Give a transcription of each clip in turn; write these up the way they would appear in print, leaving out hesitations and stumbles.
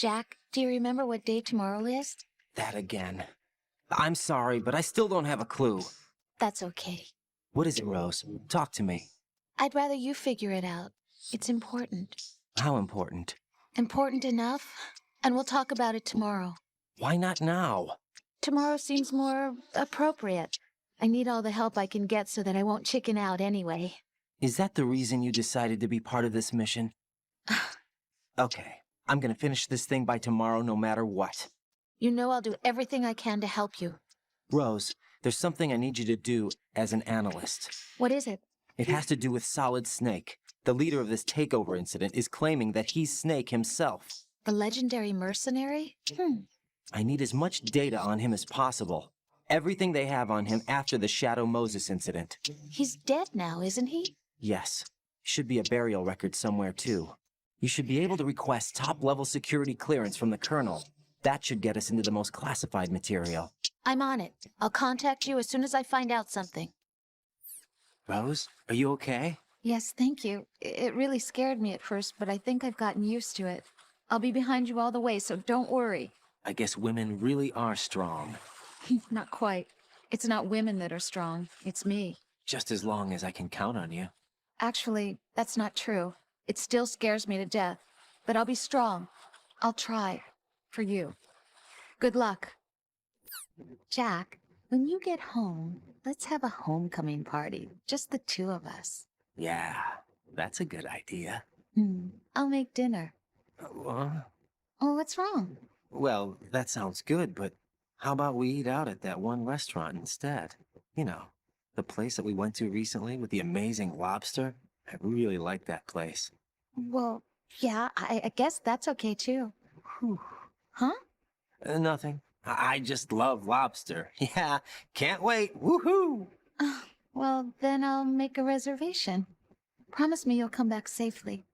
Jack, do you remember what day tomorrow is? That again. I'm sorry, but I still don't have a clue. That's okay. What is it, Rose? Talk to me. I'd rather you figure it out. It's important. How important? Important enough, and we'll talk about it tomorrow. Why not now? Tomorrow seems more appropriate. I need all the help I can get so that I won't chicken out anyway. Is that the reason you decided to be part of this mission? Okay, I'm gonna finish this thing by tomorrow no matter what. You know I'll do everything I can to help you. Rose, there's something I need you to do as an analyst. What is it? It has to do with Solid Snake. The leader of this takeover incident is claiming that he's Snake himself. The legendary mercenary? I need as much data on him as possible. Everything they have on him after the Shadow Moses incident. He's dead now, isn't he? Yes. Should be a burial record somewhere, too. You should be able to request top-level security clearance from the Colonel. That should get us into the most classified material. I'm on it. I'll contact you as soon as I find out something. Rose, are you okay? Yes, thank you. It really scared me at first, but I think I've gotten used to it. I'll be behind you all the way, so don't worry. I guess women really are strong. Not quite. It's not women that are strong. It's me. Just as long as I can count on you. Actually, that's not true. It still scares me to death. But I'll be strong. I'll try. For you. Good luck. Jack, when you get home, let's have a homecoming party. Just the two of us. Yeah, that's a good idea. I'll make dinner. What? Oh, what's wrong? Well, that sounds good, but how about we eat out at that one restaurant instead? You know, the place that we went to recently with the amazing lobster. I really like that place. Well, yeah, I guess that's okay too. Whew. Huh? Nothing. I just love lobster. Yeah, can't wait. Woohoo! Well, then I'll make a reservation. Promise me you'll come back safely.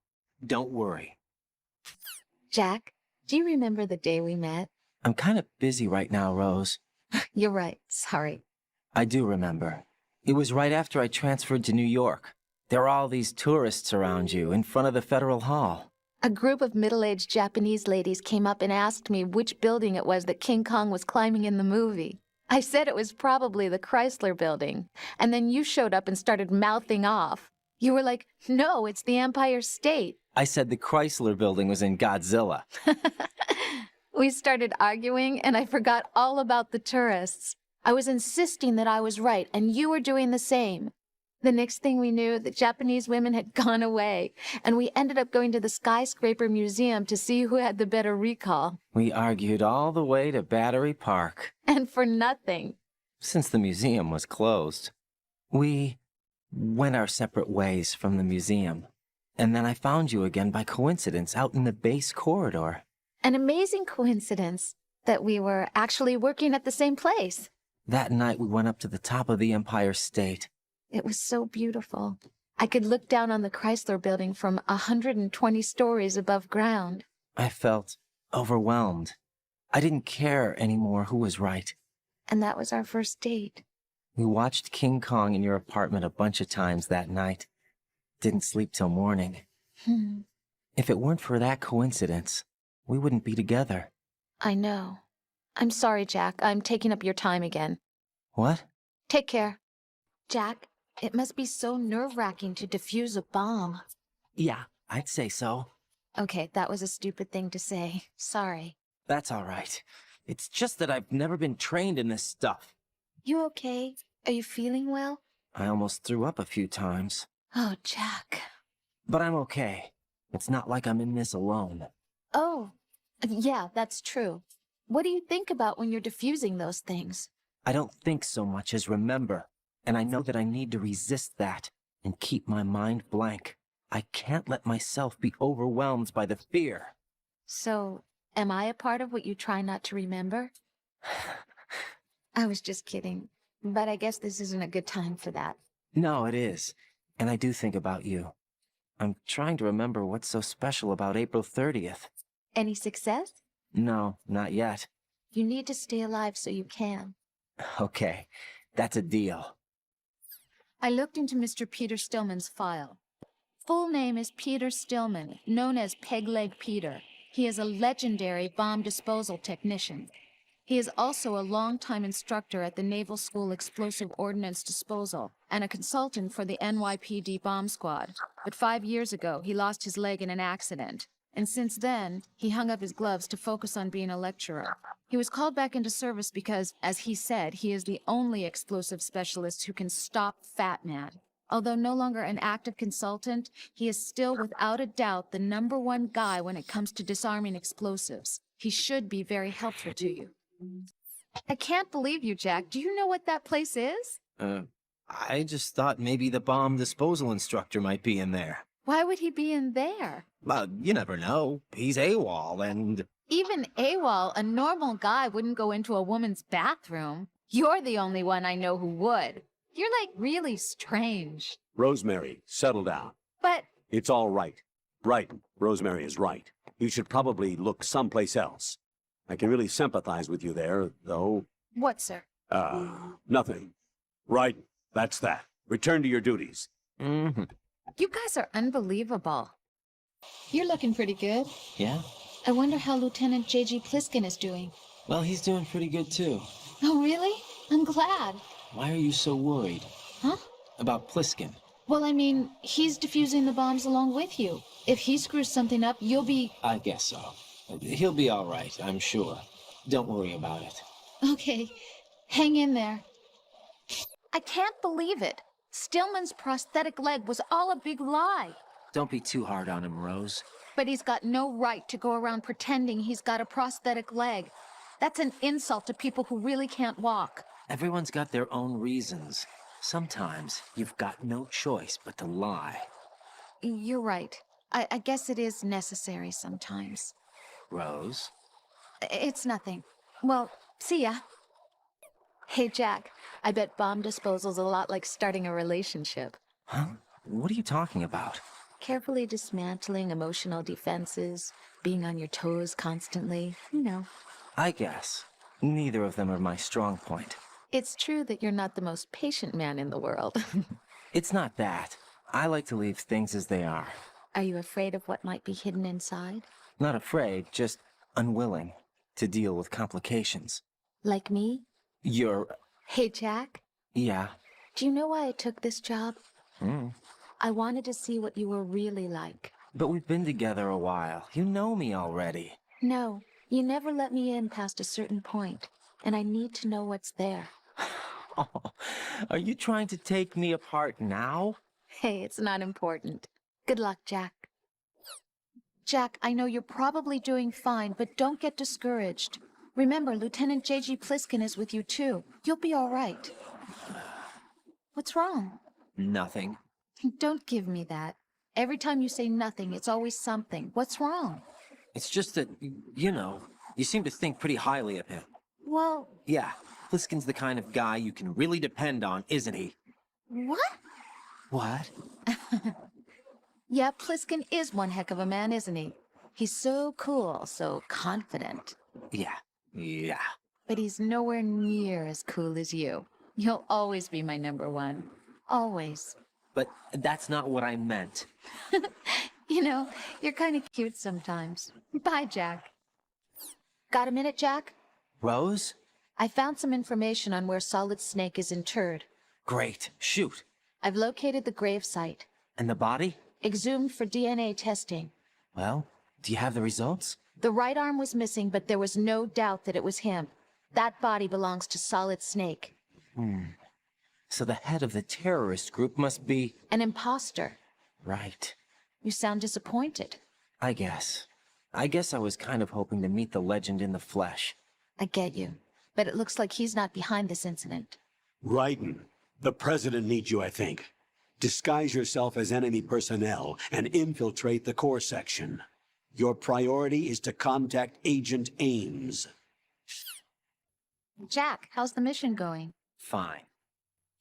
Don't worry. Jack, do you remember the day we met? I'm kind of busy right now, Rose. You're right. Sorry. I do remember. It was right after I transferred to New York. There were all these tourists around you in front of the Federal Hall. A group of middle-aged Japanese ladies came up and asked me which building it was that King Kong was climbing in the movie. I said it was probably the Chrysler Building, and then you showed up and started mouthing off. You were like, no, it's the Empire State. I said the Chrysler Building was in Godzilla. We started arguing, and I forgot all about the tourists. I was insisting that I was right, and you were doing the same. The next thing we knew, the Japanese women had gone away, and we ended up going to the Skyscraper Museum to see who had the better recall. We argued all the way to Battery Park. And for nothing. Since the museum was closed. We went our separate ways from the museum. And then I found you again by coincidence out in the base corridor. An amazing coincidence that we were actually working at the same place. That night we went up to the top of the Empire State. It was so beautiful. I could look down on the Chrysler Building from 120 stories above ground. I felt overwhelmed. I didn't care anymore who was right. And that was our first date. We watched King Kong in your apartment a bunch of times that night. Didn't sleep till morning. If it weren't for that coincidence, we wouldn't be together. I know. I'm sorry, Jack. I'm taking up your time again. What? Take care. Jack, it must be so nerve-wracking to defuse a bomb. Yeah, I'd say so. Okay, that was a stupid thing to say. Sorry. That's all right. It's just that I've never been trained in this stuff. You okay? Are you feeling well? I almost threw up a few times. Oh, Jack. But I'm okay. It's not like I'm in this alone. Oh, yeah, that's true. What do you think about when you're diffusing those things? I don't think so much as remember. And I know that I need to resist that and keep my mind blank. I can't let myself be overwhelmed by the fear. So, am I a part of what you try not to remember? I was just kidding, but I guess this isn't a good time for that. No, it is. And I do think about you. I'm trying to remember what's so special about April 30th. Any success? No, not yet. You need to stay alive so you can. Okay, that's a deal. I looked into Mr. Peter Stillman's file. Full name is Peter Stillman, known as Peg Leg Peter. He is a legendary bomb disposal technician. He is also a longtime instructor at the Naval School Explosive Ordnance Disposal and a consultant for the NYPD bomb squad. But 5 years ago, he lost his leg in an accident. And since then, he hung up his gloves to focus on being a lecturer. He was called back into service because, as he said, he is the only explosive specialist who can stop Fat Man. Although no longer an active consultant, he is still without a doubt the #1 guy when it comes to disarming explosives. He should be very helpful to you. I can't believe you, Jack. Do you know what that place is? I just thought maybe the bomb disposal instructor might be in there. Why would he be in there? Well, you never know. He's AWOL and... Even AWOL, a normal guy wouldn't go into a woman's bathroom. You're the only one I know who would. You're like really strange. Rosemary, settle down. But It's all right. Right, Rosemary is right. You should probably look someplace else. I can really sympathize with you there, though. what, sir? Nothing. Right, that's that. Return to your duties. Mm-hmm. You guys are unbelievable. You're looking pretty good. Yeah? I wonder how Lieutenant J.G. Pliskin is doing. Well, he's doing pretty good, too. Oh, really? I'm glad. Why are you so worried? Huh? About Pliskin? Well, I mean, he's defusing the bombs along with you. If he screws something up, you'll be... I guess so. He'll be all right, I'm sure. Don't worry about it. Okay, hang in there. I can't believe it. Stillman's prosthetic leg was all a big lie. Don't be too hard on him, Rose. But he's got no right to go around pretending he's got a prosthetic leg. That's an insult to people who really can't walk. Everyone's got their own reasons. Sometimes you've got no choice but to lie. You're right. I guess it is necessary sometimes. Rose? It's nothing. Well, see ya. Hey, Jack, I bet bomb disposal's a lot like starting a relationship. Huh? What are you talking about? Carefully dismantling emotional defenses, being on your toes constantly, you know. I guess. Neither of them are my strong point. It's true that you're not the most patient man in the world. It's not that. I like to leave things as they are. Are you afraid of what might be hidden inside? Not afraid, just unwilling to deal with complications. Like me? You're... Hey, Jack, yeah. do you know why I took this job? Hmm. I wanted to see what you were really like. But we've been together a while. You know me already. No, you never let me in past a certain point, and I need to know what's there. Oh, are you trying to take me apart now? Hey, it's not important. Good luck, Jack. Jack, I know you're probably doing fine, but don't get discouraged. Remember, Lieutenant J.G. Pliskin is with you, too. You'll be all right. What's wrong? Nothing. Don't give me that. Every time you say nothing, it's always something. What's wrong? It's just that, you know, you seem to think pretty highly of him. Well, Yeah, Pliskin's the kind of guy you can really depend on, isn't he? what? What? Yeah, Pliskin is one heck of a man, isn't he? He's so cool, so confident. Yeah. But he's nowhere near as cool as you. You'll always be my #1. Always. But that's not what I meant. You know, you're kind of cute sometimes. Bye, Jack. Got a minute, Jack? Rose? I found some information on where Solid Snake is interred. Great. Shoot. I've located the grave site. And the body? Exhumed for DNA testing. Well, do you have the results? The right arm was missing, but there was no doubt that it was him. That body belongs to Solid Snake. So the head of the terrorist group must be... An imposter. Right. You sound disappointed. I guess. I was kind of hoping to meet the legend in the flesh. I get you. But it looks like he's not behind this incident. Raiden, the president needs you, I think. Disguise yourself as enemy personnel and infiltrate the core section. Your priority is to contact Agent Ames. Jack, how's the mission going? Fine.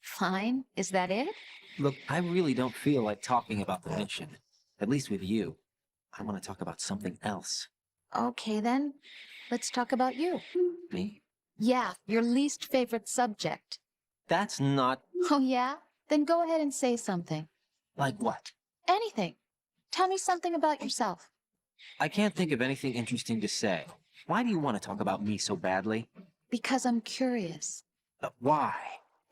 Fine? Is that it? Look, I really don't feel like talking about the mission. At least with you. I want to talk about something else. Okay, then. Let's talk about you. Me? Yeah, your least favorite subject. That's not... Oh, yeah? Then go ahead and say something. Like what? Anything. Tell me something about yourself. I can't think of anything interesting to say. Why do you want to talk about me so badly? Because I'm curious. Why?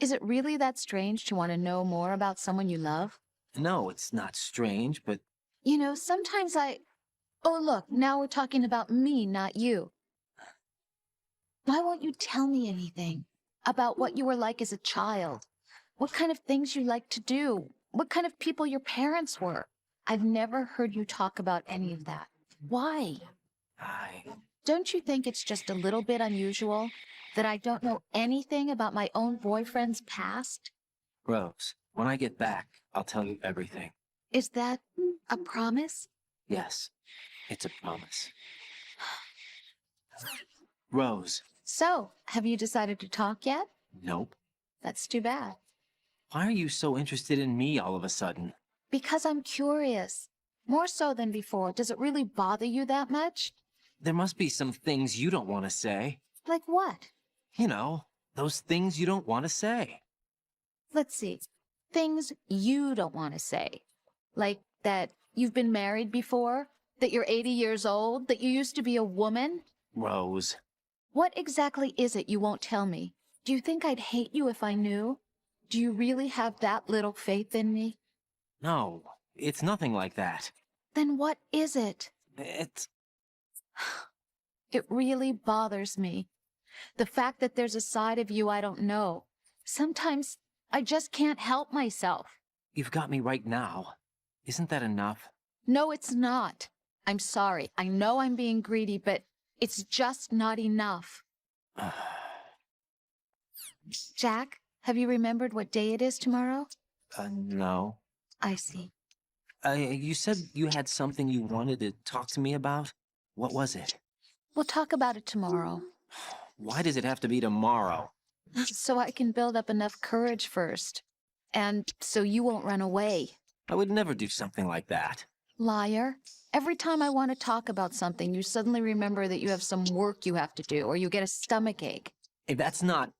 Is it really that strange to want to know more about someone you love? No, it's not strange, but You know, sometimes Oh, look, now we're talking about me, not you. Why won't you tell me anything about what you were like as a child? What kind of things you like to do? What kind of people your parents were? I've never heard you talk about any of that. Why? I... Don't you think it's just a little bit unusual that I don't know anything about my own boyfriend's past? Rose, when I get back, I'll tell you everything. Is that a promise? Yes, it's a promise. Rose. So, have you decided to talk yet? Nope. That's too bad. Why are you so interested in me all of a sudden? Because I'm curious. More so than before. Does it really bother you that much? There must be some things you don't want to say. Like what? You know, those things you don't want to say. Let's see. Things you don't want to say. Like that you've been married before? That you're 80 years old? That you used to be a woman? Rose. What exactly is it you won't tell me? Do you think I'd hate you if I knew? Do you really have that little faith in me? No, it's nothing like that. Then what is it? It's... It really bothers me. The fact that there's a side of you I don't know. Sometimes I just can't help myself. You've got me right now. Isn't that enough? No, it's not. I'm sorry. I know I'm being greedy, but it's just not enough. Jack, have you remembered what day it is tomorrow? No. I see. You said you had something you wanted to talk to me about? What was it? We'll talk about it tomorrow. Why does it have to be tomorrow? So I can build up enough courage first. And so you won't run away. I would never do something like that. Liar. Every time I want to talk about something, you suddenly remember that you have some work you have to do, or you get a stomach ache. Hey, that's not...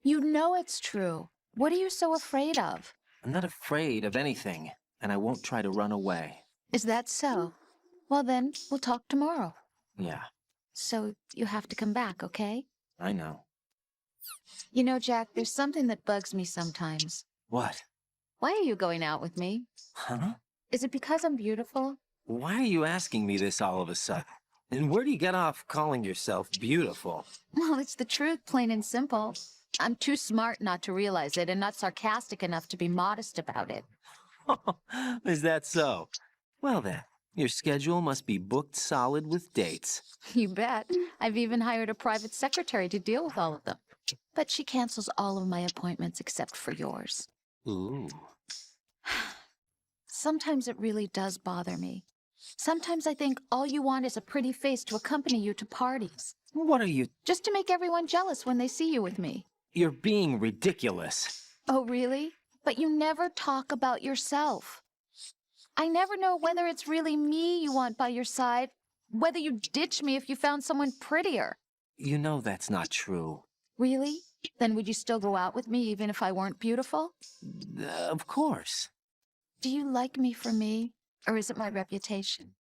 You know it's true. What are you so afraid of? I'm not afraid of anything, and I won't try to run away. Is that so? Well then, we'll talk tomorrow. Yeah, So you have to come back, okay? I know. You know, Jack, there's something that bugs me sometimes. What? Why are you going out with me? Huh? Is it because I'm beautiful? Why are you asking me this all of a sudden? And where do you get off calling yourself beautiful? Well, it's the truth, plain and simple. I'm too smart not to realize it and not sarcastic enough to be modest about it. Is that so? Well then, your schedule must be booked solid with dates. You bet. I've even hired a private secretary to deal with all of them. But she cancels all of my appointments except for yours. Ooh. Sometimes it really does bother me. Sometimes I think all you want is a pretty face to accompany you to parties. What are you... Just to make everyone jealous when they see you with me. You're being ridiculous. Oh, really? But you never talk about yourself. I never know whether it's really me you want by your side, whether you'd ditch me if you found someone prettier. You know that's not true. Really? Then would you still go out with me even if I weren't beautiful? Of course. Do you like me for me, or is it my reputation?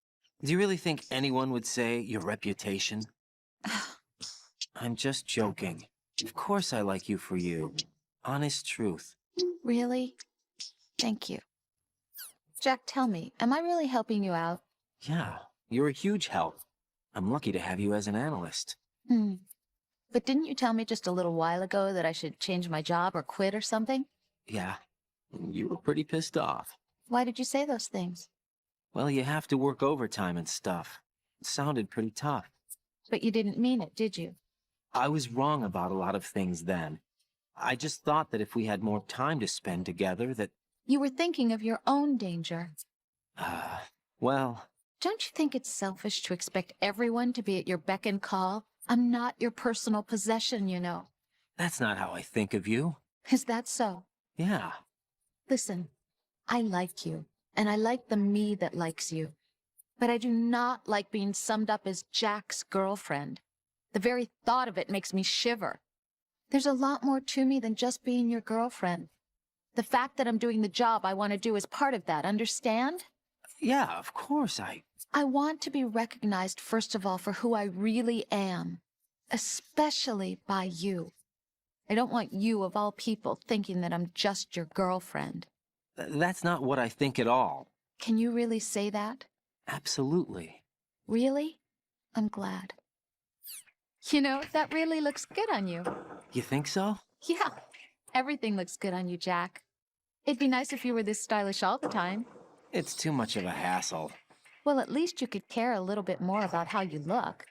Do you really think anyone would say your reputation? I'm just joking. Of course I like you for you. Honest truth. Really? Thank you. Jack, tell me, am I really helping you out? Yeah, you're a huge help. I'm lucky to have you as an analyst. But didn't you tell me just a little while ago that I should change my job or quit or something? Yeah, you were pretty pissed off. Why did you say those things? Well, you have to work overtime and stuff. It sounded pretty tough. But you didn't mean it, did you? I was wrong about a lot of things then. I just thought that if we had more time to spend together that... You were thinking of your own danger. Well... Don't you think it's selfish to expect everyone to be at your beck and call? I'm not your personal possession, you know. That's not how I think of you. Is that so? Yeah. Listen, I like you, and I like the me that likes you. But I do not like being summed up as Jack's girlfriend. The very thought of it makes me shiver. There's a lot more to me than just being your girlfriend. The fact that I'm doing the job I want to do is part of that, understand? Yeah, of course I want to be recognized, first of all, for who I really am, especially by you. I don't want you, of all people, thinking that I'm just your girlfriend. That's not what I think at all. Can you really say that? Absolutely. Really? I'm glad. You know, that really looks good on you. You think so? Yeah, everything looks good on you, Jack. It'd be nice if you were this stylish all the time. It's too much of a hassle. Well, at least you could care a little bit more about how you look.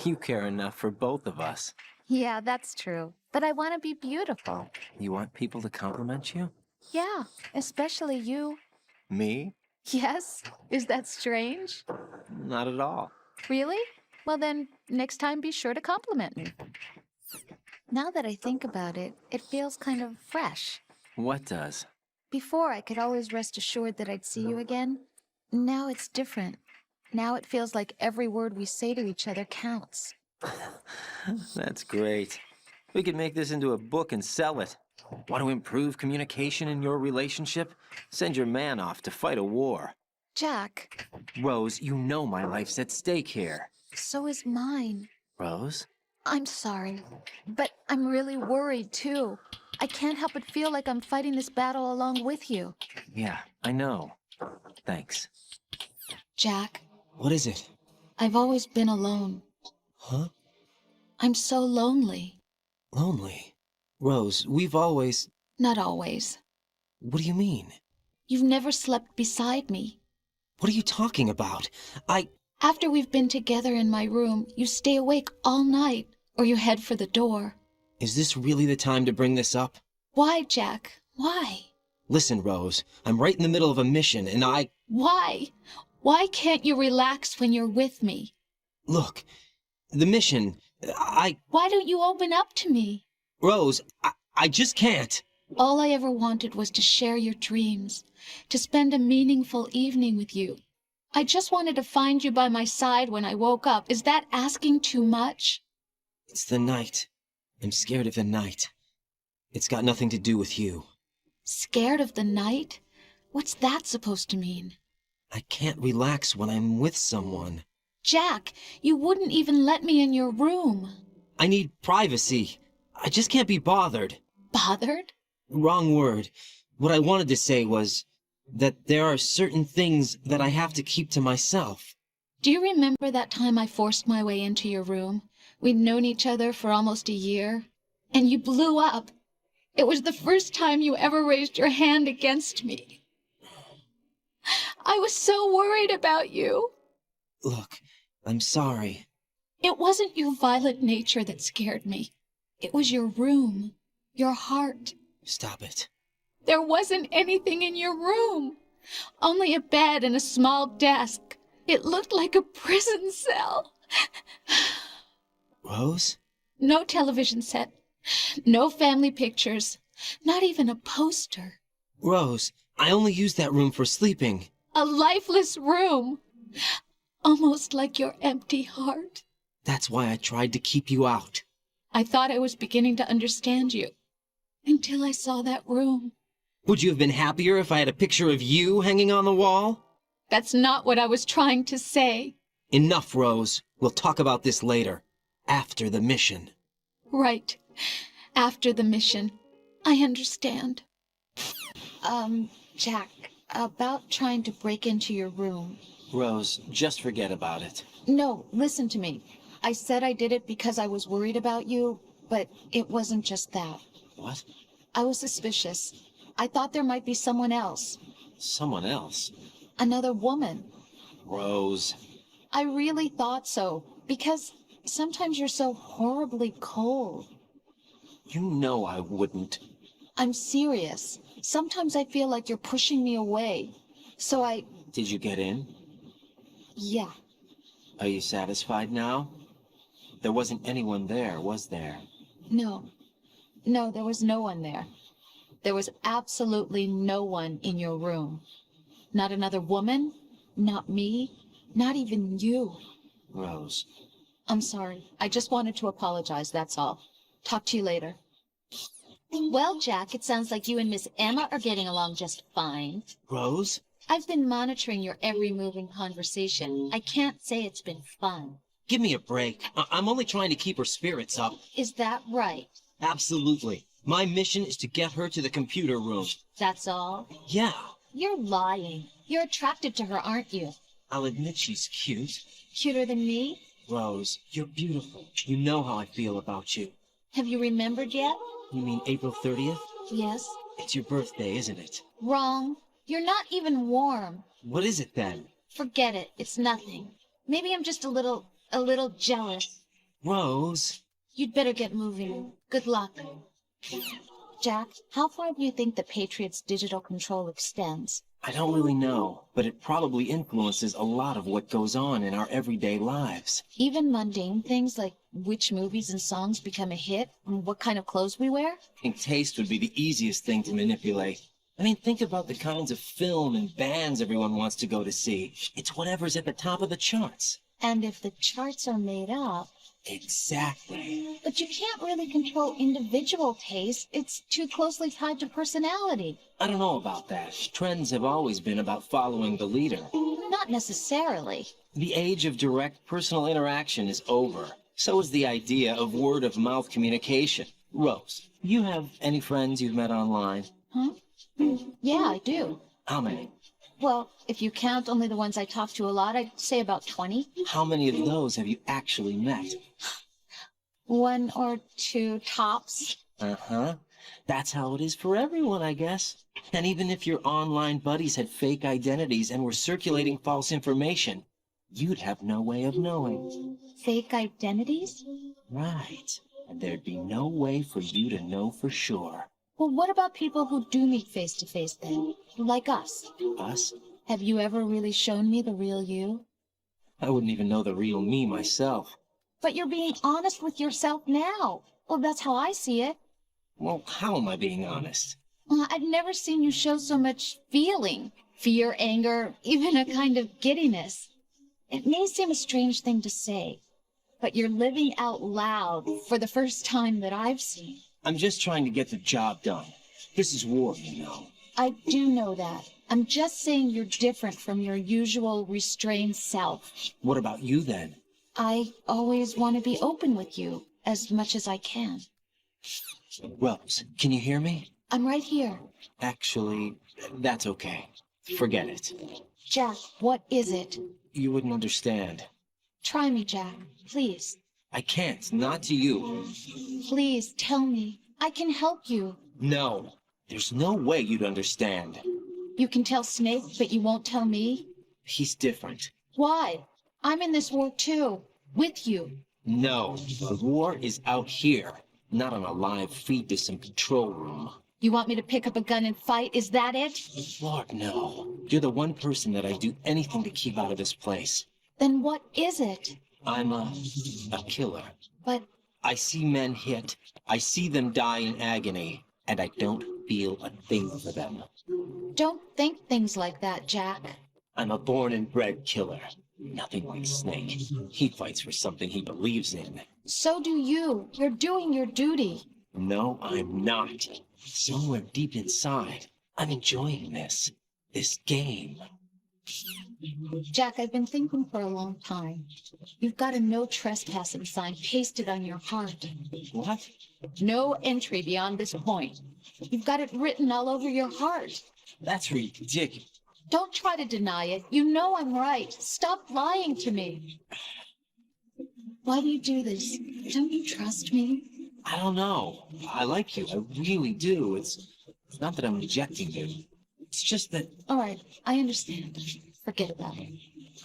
You care enough for both of us. Yeah, that's true. But I want to be beautiful. You want people to compliment you? Yeah, especially you. Me? Yes? Is that strange? Not at all. Really? Well then, next time be sure to compliment me. Now that I think about it, it feels kind of fresh. What does? Before, I could always rest assured that I'd see you again. Now it's different. Now it feels like every word we say to each other counts. That's great. We could make this into a book and sell it. Want to improve communication in your relationship? Send your man off to fight a war. Jack, Rose, you know my life's at stake here. so is mine. Rose? I'm sorry, but I'm really worried too. I can't help but feel like I'm fighting this battle along with you. Yeah, I know. Thanks. Jack, What is it? I've always been alone. Huh? I'm so lonely. Lonely? Rose, we've always... Not always. What do you mean? You've never slept beside me. What are you talking about? After we've been together in my room, you stay awake all night, or you head for the door. Is this really the time to bring this up? Why, Jack? Why? Listen, Rose, I'm right in the middle of a mission, and Why? Why can't you relax when you're with me? Look, the mission, Why don't you open up to me? Rose, I just can't. All I ever wanted was to share your dreams, to spend a meaningful evening with you. I just wanted to find you by my side when I woke up. Is that asking too much? It's the night. I'm scared of the night. It's got nothing to do with you. Scared of the night? What's that supposed to mean? I can't relax when I'm with someone. Jack, you wouldn't even let me in your room. I need privacy. I just can't be bothered. Bothered? Wrong word. What I wanted to say was that there are certain things that I have to keep to myself. Do you remember that time I forced my way into your room? We'd known each other for almost a year, and you blew up. It was the first time you ever raised your hand against me. I was so worried about you. Look, I'm sorry. It wasn't your violent nature that scared me. It was your room, your heart. Stop it. There wasn't anything in your room. Only a bed and a small desk. It looked like a prison cell. Rose? No television set. No family pictures. Not even a poster. Rose, I only use that room for sleeping. A lifeless room. Almost like your empty heart. That's why I tried to keep you out. I thought I was beginning to understand you. Until I saw that room. Would you have been happier if I had a picture of you hanging on the wall? That's not what I was trying to say. Enough, Rose. We'll talk about this later. After the mission. Right. After the mission. I understand. Jack, about trying to break into your room. Rose, just forget about it. No, listen to me. I said I did it because I was worried about you, but it wasn't just that. What? I was suspicious. I thought there might be someone else. Someone else? Another woman. Rose. I really thought so, because sometimes you're so horribly cold. You know I wouldn't. I'm serious. Sometimes I feel like you're pushing me away. So Did you get in? Yeah. Are you satisfied now? There wasn't anyone there, was there? No. No, there was no one there. There was absolutely no one in your room. Not another woman, not me, not even you. Rose. I'm sorry. I just wanted to apologize, that's all. Talk to you later. Well, Jack, it sounds like you and Miss Emma are getting along just fine. Rose? I've been monitoring your every move and conversation. I can't say it's been fun. Give me a break. I'm only trying to keep her spirits up. Is that right? Absolutely. My mission is to get her to the computer room. That's all? Yeah. You're lying. You're attracted to her, aren't you? I'll admit she's cute. Cuter than me? Rose, you're beautiful. You know how I feel about you. Have you remembered yet? You mean April 30th? Yes. It's your birthday, isn't it? Wrong. You're not even warm. What is it then? Forget it. It's nothing. Maybe I'm just a little jealous. Rose. You'd better get moving. Good luck. Jack, how far do you think the Patriots' digital control extends? I don't really know, but it probably influences a lot of what goes on in our everyday lives. Even mundane things like which movies and songs become a hit and what kind of clothes we wear? I think taste would be the easiest thing to manipulate. I mean, think about the kinds of film and bands everyone wants to go to see. It's whatever's at the top of the charts. And if the charts are made up... Exactly. But you can't really control individual taste. It's too closely tied to personality. I don't know about that. Trends have always been about following the leader. Not necessarily. The age of direct personal interaction is over. So is the idea of word-of-mouth communication. Rose, you have any friends you've met online? Huh? Yeah, I do. How many? Well, if you count only the ones I talk to a lot, I'd say about 20. How many of those have you actually met? 1 or 2 tops. Uh-huh. That's how it is for everyone, I guess. And even if your online buddies had fake identities and were circulating false information, you'd have no way of knowing. Fake identities? Right. And there'd be no way for you to know for sure. Well, what about people who do meet face to face then? Like us. Us? Have you ever really shown me the real you? I wouldn't even know the real me myself. But you're being honest with yourself now. Well, that's how I see it. Well, how am I being honest? I've never seen you show so much feeling. Fear, anger, even a kind of giddiness. It may seem a strange thing to say, but you're living out loud for the first time that I've seen. I'm just trying to get the job done. This is war, you know. I do know that. I'm just saying you're different from your usual restrained self. What about you then? I always want to be open with you as much as I can. Rose, can you hear me? I'm right here. Actually, that's okay. Forget it. Jack, what is it? You wouldn't understand. Try me, Jack. Please. I can't, not to you. Please, tell me. I can help you. No, there's no way you'd understand. You can tell Snake, but you won't tell me? He's different. Why? I'm in this war too. With you. No, the war is out here, not on a live feed to some control room. You want me to pick up a gun and fight? Is that it? Lord, no. You're the one person that I'd do anything to keep out of this place. Then what is it? I'm a killer. But I see men hit, I see them die in agony, and I don't feel a thing for them. don't think things like that, Jack. I'm a born and bred killer. Nothing like Snake. He fights for something he believes in. So do you. You're doing your duty. No, I'm not. Somewhere deep inside, I'm enjoying this game. Jack, I've been thinking for a long time. You've got a no trespassing sign pasted on your heart. What? No entry beyond this point. You've got it written all over your heart. That's ridiculous. Don't try to deny it. You know I'm right. Stop lying to me. Why do you do this? Don't you trust me? I don't know. I like you. I really do. It's not that I'm rejecting you. It's just that All right, I understand. Forget about it.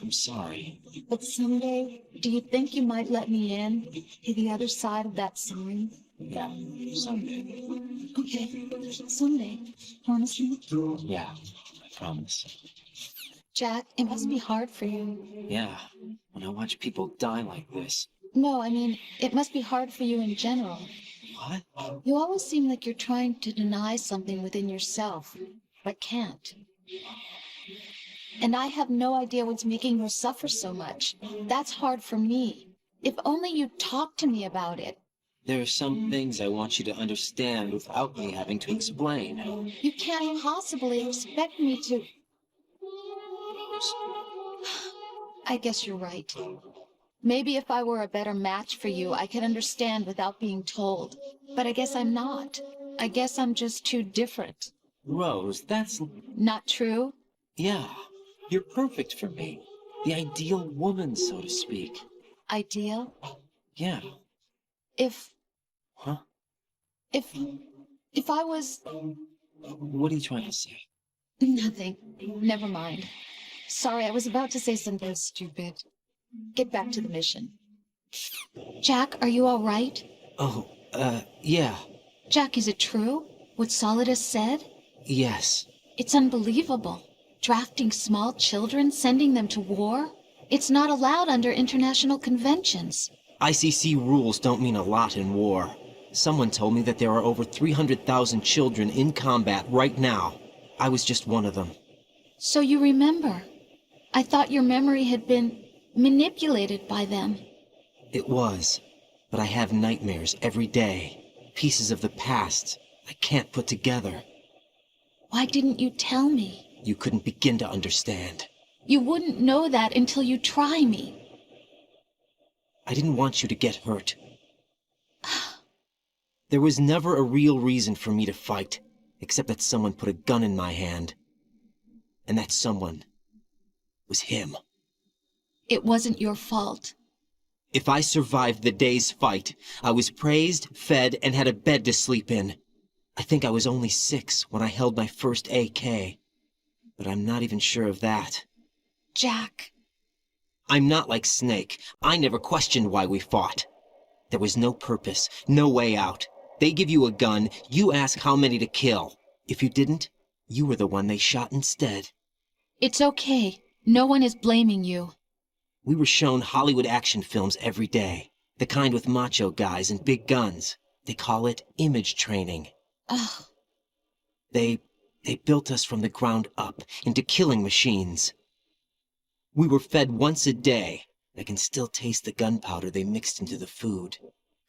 I'm sorry. But someday, do you think you might let me in to the other side of that sign? Yeah, someday. Okay, someday. Promise me? Yeah, I promise. Jack, it must be hard for you. Yeah, when I watch people die like this. No, I mean, it must be hard for you in general. What? You always seem like you're trying to deny something within yourself, but can't. And I have no idea what's making you suffer so much. That's hard for me. If only you'd talk to me about it. There are some things I want you to understand without me having to explain. You can't possibly expect me to... Rose. I guess you're right. Maybe if I were a better match for you, I could understand without being told. But I guess I'm not. I guess I'm just too different. Rose, that's... Not true? Yeah, you're perfect for me. The ideal woman, so to speak. Ideal? Yeah. If Huh? if I was... What are you trying to say? Nothing. Never mind. Sorry, I was about to say something stupid. Get back to the mission. Jack, are you all right? Oh, yeah. Jack, is it true? What Solidus said? Yes. It's unbelievable. Drafting small children, sending them to war? It's not allowed under international conventions. ICC rules don't mean a lot in war. Someone told me that there are over 300,000 children in combat right now. I was just one of them. So you remember. I thought your memory had been manipulated by them. It was. But I have nightmares every day. Pieces of the past I can't put together. Why didn't you tell me? You couldn't begin to understand. You wouldn't know that until you try me. I didn't want you to get hurt. There was never a real reason for me to fight, except that someone put a gun in my hand. And that someone was him. It wasn't your fault. If I survived the day's fight, I was praised, fed, and had a bed to sleep in. I think I was only 6 when I held my first AK. But I'm not even sure of that. Jack. I'm not like Snake. I never questioned why we fought. There was no purpose, no way out. They give you a gun, you ask how many to kill. If you didn't, you were the one they shot instead. It's okay. No one is blaming you. We were shown Hollywood action films every day. The kind with macho guys and big guns. They call it image training. Ugh. They built us from the ground up into killing machines. We were fed once a day. I can still taste the gunpowder they mixed into the food.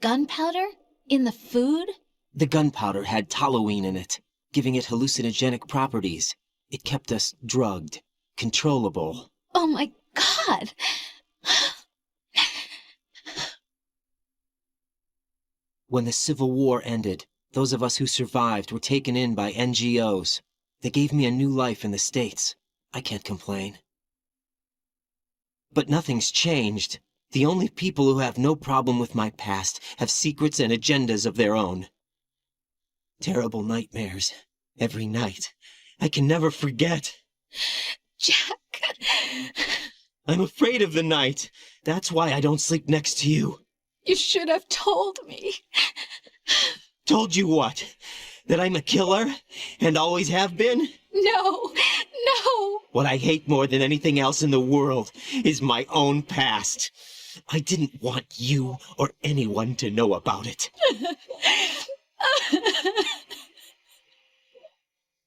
Gunpowder? In the food? The gunpowder had toluene in it, giving it hallucinogenic properties. It kept us drugged, controllable. Oh my God! When the Civil War ended, those of us who survived were taken in by NGOs. They gave me a new life in the States. I can't complain. But nothing's changed. The only people who have no problem with my past have secrets and agendas of their own. Terrible nightmares. Every night. I can never forget. Jack! I'm afraid of the night. That's why I don't sleep next to you. You should have told me. Told you what? That I'm a killer? And always have been? No! No! What I hate more than anything else in the world is my own past. I didn't want you or anyone to know about it.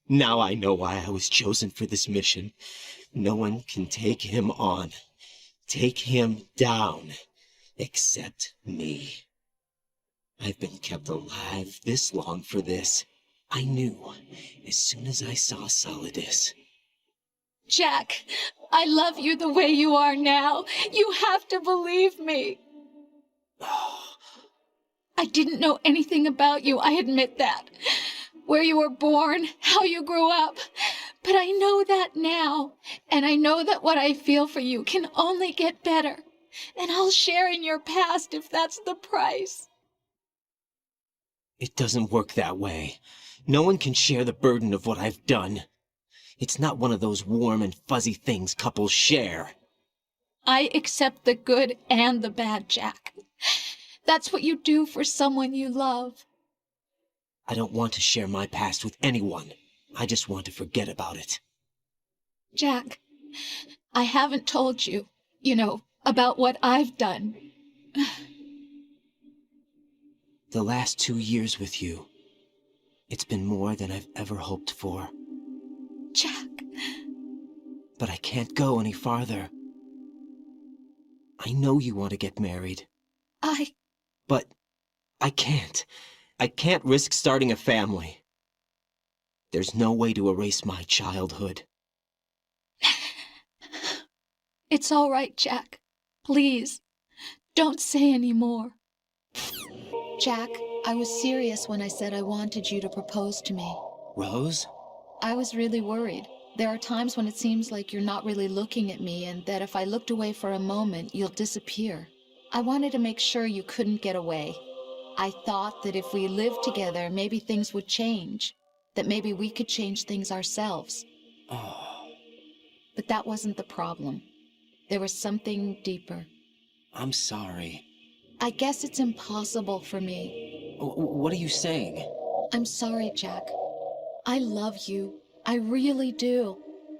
Now I know why I was chosen for this mission. No one can take him on, take him down, except me. I've been kept alive this long for this. I knew as soon as I saw Solidus. Jack, I love you the way you are now. You have to believe me. I didn't know anything about you, I admit that. Where you were born, how you grew up. But I know that now. And I know that what I feel for you can only get better. And I'll share in your past if that's the price. It doesn't work that way. No one can share the burden of what I've done. It's not one of those warm and fuzzy things couples share. I accept the good and the bad, Jack. That's what you do for someone you love. I don't want to share my past with anyone. I just want to forget about it. Jack, I haven't told you, about what I've done. The last 2 years with you, it's been more than I've ever hoped for. Jack. But I can't go any farther. I know you want to get married. But I can't. I can't risk starting a family. There's no way to erase my childhood. It's all right, Jack. Please, don't say any more. Jack, I was serious when I said I wanted you to propose to me. Rose? I was really worried. There are times when it seems like you're not really looking at me and that if I looked away for a moment, you'll disappear. I wanted to make sure you couldn't get away. I thought that if we lived together, maybe things would change. That maybe we could change things ourselves. Oh, But that wasn't the problem. There was something deeper. I'm sorry. I guess it's impossible for me. What are you saying? I'm sorry, Jack. I love you. I really do.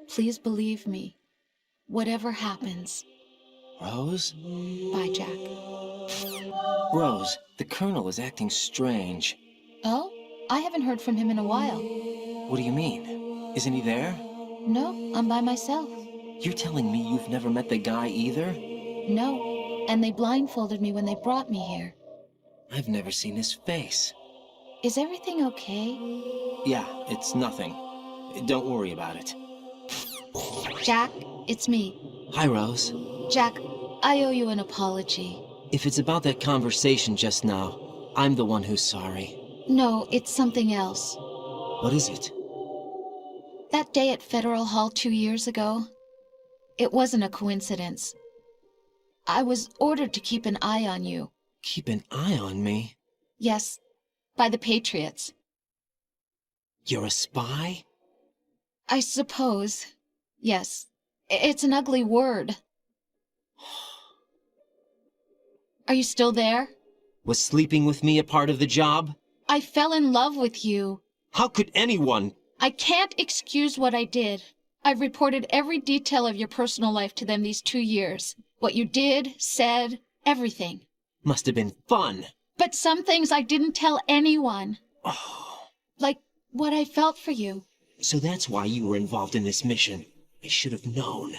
Please believe me. Whatever happens. Rose? Bye, Jack. Rose, the Colonel is acting strange. Oh? I haven't heard from him in a while. What do you mean? Isn't he there? No, I'm by myself. You're telling me you've never met the guy either? No, and they blindfolded me when they brought me here. I've never seen his face. Is everything okay? Yeah, it's nothing. Don't worry about it. Jack, it's me. Hi, Rose. Jack, I owe you an apology. If it's about that conversation just now, I'm the one who's sorry. No, it's something else. What is it? That day at Federal Hall 2 years ago, it wasn't a coincidence. I was ordered to keep an eye on you. Keep an eye on me? Yes, by the Patriots. You're a spy? I suppose. Yes. It's an ugly word. Are you still there? Was sleeping with me a part of the job? I fell in love with you. How could anyone? I can't excuse what I did. I've reported every detail of your personal life to them these 2 years. What you did, said, everything. Must have been fun. But some things I didn't tell anyone. Oh, Like what I felt for you. so that's why you were involved in this mission. I should have known.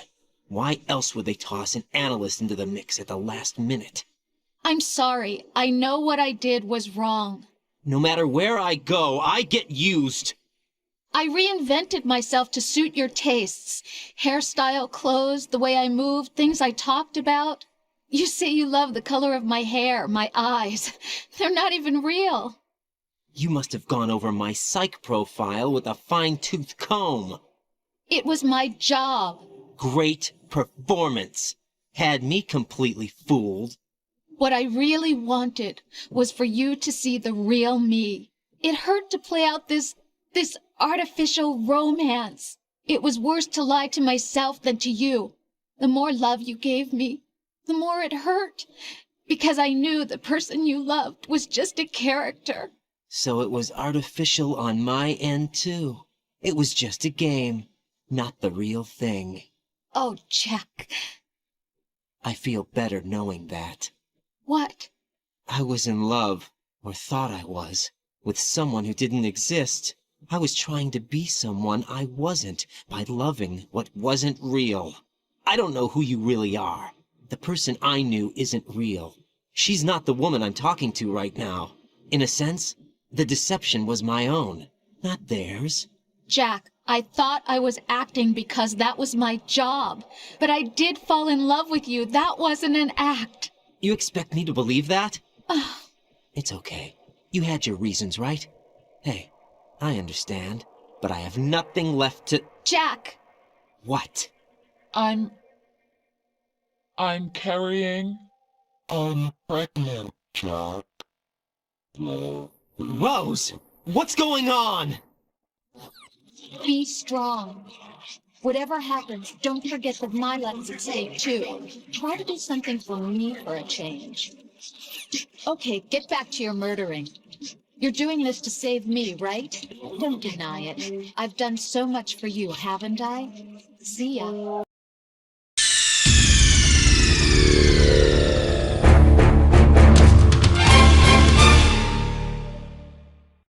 Why else would they toss an analyst into the mix at the last minute? I'm sorry. I know what I did was wrong. No matter where I go, I get used. I reinvented myself to suit your tastes. Hairstyle, clothes, the way I moved, things I talked about. You say you love the color of my hair, my eyes. They're not even real. You must have gone over my psych profile with a fine-tooth comb. It was my job. Great performance. Had me completely fooled. What I really wanted was for you to see the real me. It hurt to play out this artificial romance. It was worse to lie to myself than to you. The more love you gave me, the more it hurt. Because I knew the person you loved was just a character. So it was artificial on my end, too. It was just a game, not the real thing. Oh, Jack. I feel better knowing that. What? I was in love, or thought I was, with someone who didn't exist. I was trying to be someone I wasn't by loving what wasn't real. I don't know who you really are. The person I knew isn't real. She's not the woman I'm talking to right now. In a sense, the deception was my own, not theirs. Jack, I thought I was acting because that was my job. But I did fall in love with you. That wasn't an act. You expect me to believe that? It's okay. You had your reasons, right? Hey, I understand, but I have nothing left to... Jack! What? I'm carrying. I'm pregnant, Jack. Rose! What's going on? Be strong. Whatever happens, don't forget that my life is at stake, too. Try to do something for me for a change. Okay, get back to your murdering. You're doing this to save me, right? Don't deny it. I've done so much for you, haven't I? See ya.